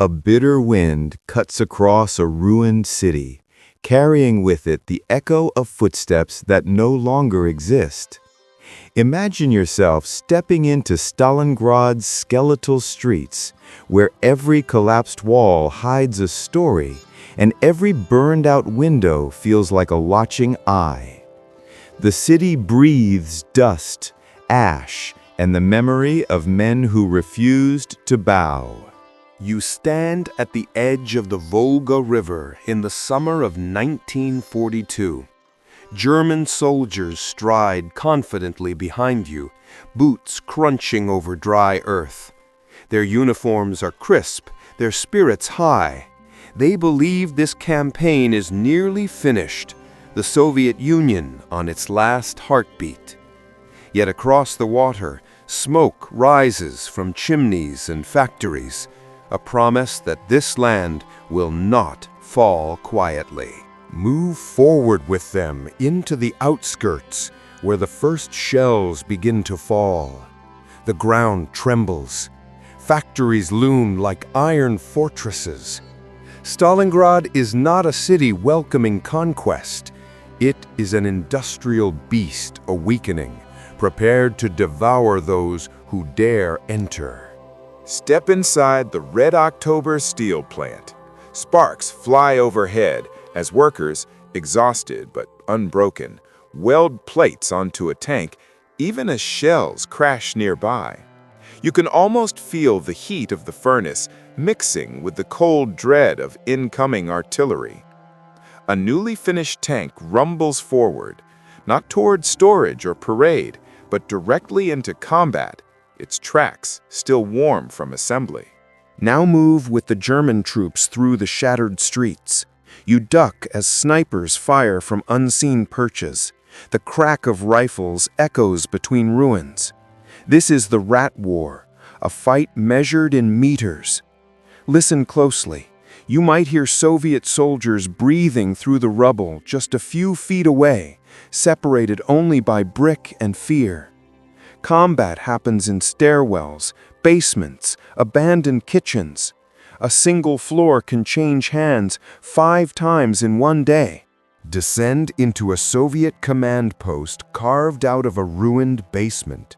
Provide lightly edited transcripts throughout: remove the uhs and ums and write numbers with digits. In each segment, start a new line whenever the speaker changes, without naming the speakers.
A bitter wind cuts across a ruined city, carrying with it the echo of footsteps that no longer exist. Imagine yourself stepping into Stalingrad's skeletal streets, where every collapsed wall hides a story, and every burned-out window feels like a watching eye. The city breathes dust, ash, and the memory of men who refused to bow.
You stand at the edge of the Volga River in the summer of 1942. German soldiers stride confidently behind you, boots crunching over dry earth. Their uniforms are crisp, their spirits high. They believe this campaign is nearly finished, the Soviet Union on its last heartbeat. Yet across the water, smoke rises from chimneys and factories, a promise that this land will not fall quietly.
Move forward with them into the outskirts, where the first shells begin to fall. The ground trembles. Factories loom like iron fortresses. Stalingrad is not a city welcoming conquest. It is an industrial beast awakening, prepared to devour those who dare enter.
Step inside the Red October steel plant. Sparks fly overhead as workers, exhausted but unbroken, weld plates onto a tank even as shells crash nearby. You can almost feel the heat of the furnace mixing with the cold dread of incoming artillery. A newly finished tank rumbles forward, not toward storage or parade, but directly into combat, its tracks still warm from assembly.
Now move with the German troops through the shattered streets. You duck as snipers fire from unseen perches. The crack of rifles echoes between ruins. This is the Rat War, a fight measured in meters. Listen closely. You might hear Soviet soldiers breathing through the rubble just a few feet away, separated only by brick and fear. Combat happens in stairwells, basements, abandoned kitchens. A single floor can change hands 5 times in one day. Descend into a Soviet command post carved out of a ruined basement.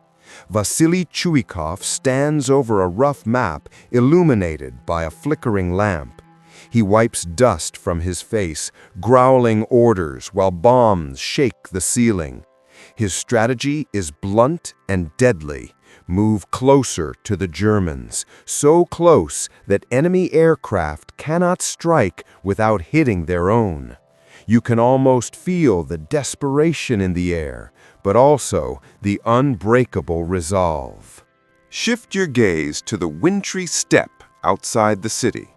Vasily Chuikov stands over a rough map illuminated by a flickering lamp. He wipes dust from his face, growling orders while bombs shake the ceiling. His strategy is blunt and deadly. Move closer to the Germans, so close that enemy aircraft cannot strike without hitting their own. You can almost feel the desperation in the air, but also the unbreakable resolve.
Shift your gaze to the wintry steppe outside the city.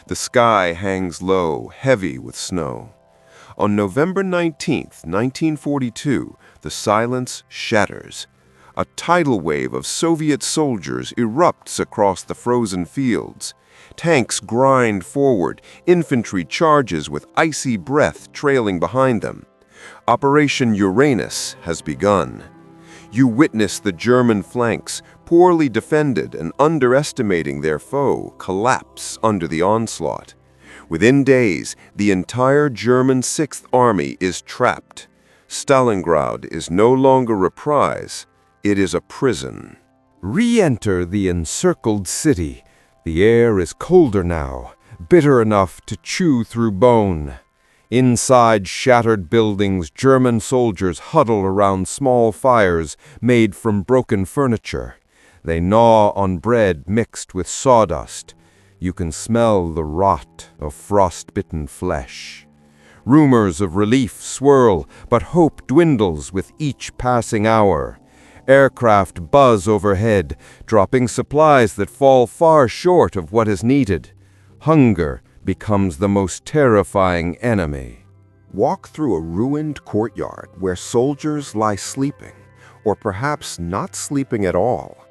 The sky hangs low, heavy with snow. On November 19, 1942, the silence shatters. A tidal wave of Soviet soldiers erupts across the frozen fields. Tanks grind forward, infantry charges with icy breath trailing behind them. Operation Uranus has begun. You witness the German flanks, poorly defended and underestimating their foe, collapse under the onslaught. Within days, the entire German Sixth Army is trapped. Stalingrad is no longer a prize, it is a prison.
Re-enter the encircled city. The air is colder now, bitter enough to chew through bone. Inside shattered buildings, German soldiers huddle around small fires made from broken furniture. They gnaw on bread mixed with sawdust. You can smell the rot of frost-bitten flesh. Rumors of relief swirl, but hope dwindles with each passing hour. Aircraft buzz overhead, dropping supplies that fall far short of what is needed. Hunger becomes the most terrifying enemy.
Walk through a ruined courtyard where soldiers lie sleeping, or perhaps not sleeping at all.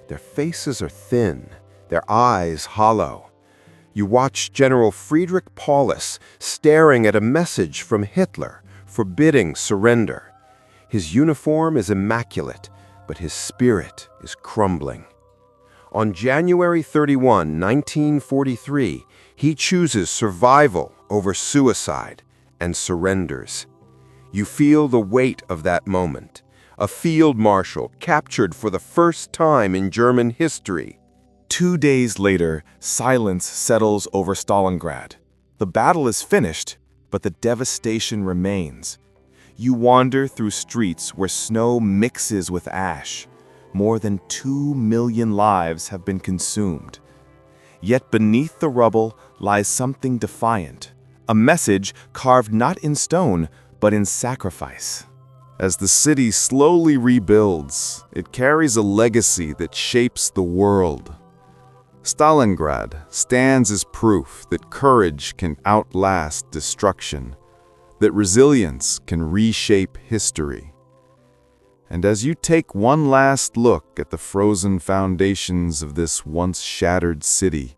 Their faces are thin, their eyes hollow. You watch General Friedrich Paulus staring at a message from Hitler forbidding surrender. His uniform is immaculate, but his spirit is crumbling. On January 31, 1943, he chooses survival over suicide and surrenders. You feel the weight of that moment. A field marshal captured for the first time in German history.
2 days later, silence settles over Stalingrad. The battle is finished, but the devastation remains. You wander through streets where snow mixes with ash. More than 2 million lives have been consumed. Yet beneath the rubble lies something defiant, a message carved not in stone, but in sacrifice.
As the city slowly rebuilds, it carries a legacy that shapes the world. Stalingrad stands as proof that courage can outlast destruction, that resilience can reshape history. And as you take one last look at the frozen foundations of this once shattered city,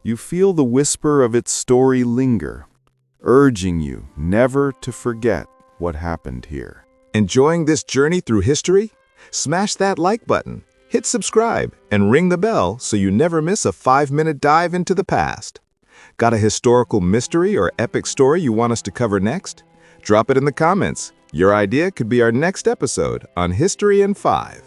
you feel the whisper of its story linger, urging you never to forget what happened here.
Enjoying this journey through history? Smash that like button, hit subscribe, and ring the bell so you never miss a 5-minute dive into the past. Got a historical mystery or epic story you want us to cover next? Drop it in the comments. Your idea could be our next episode on History in 5.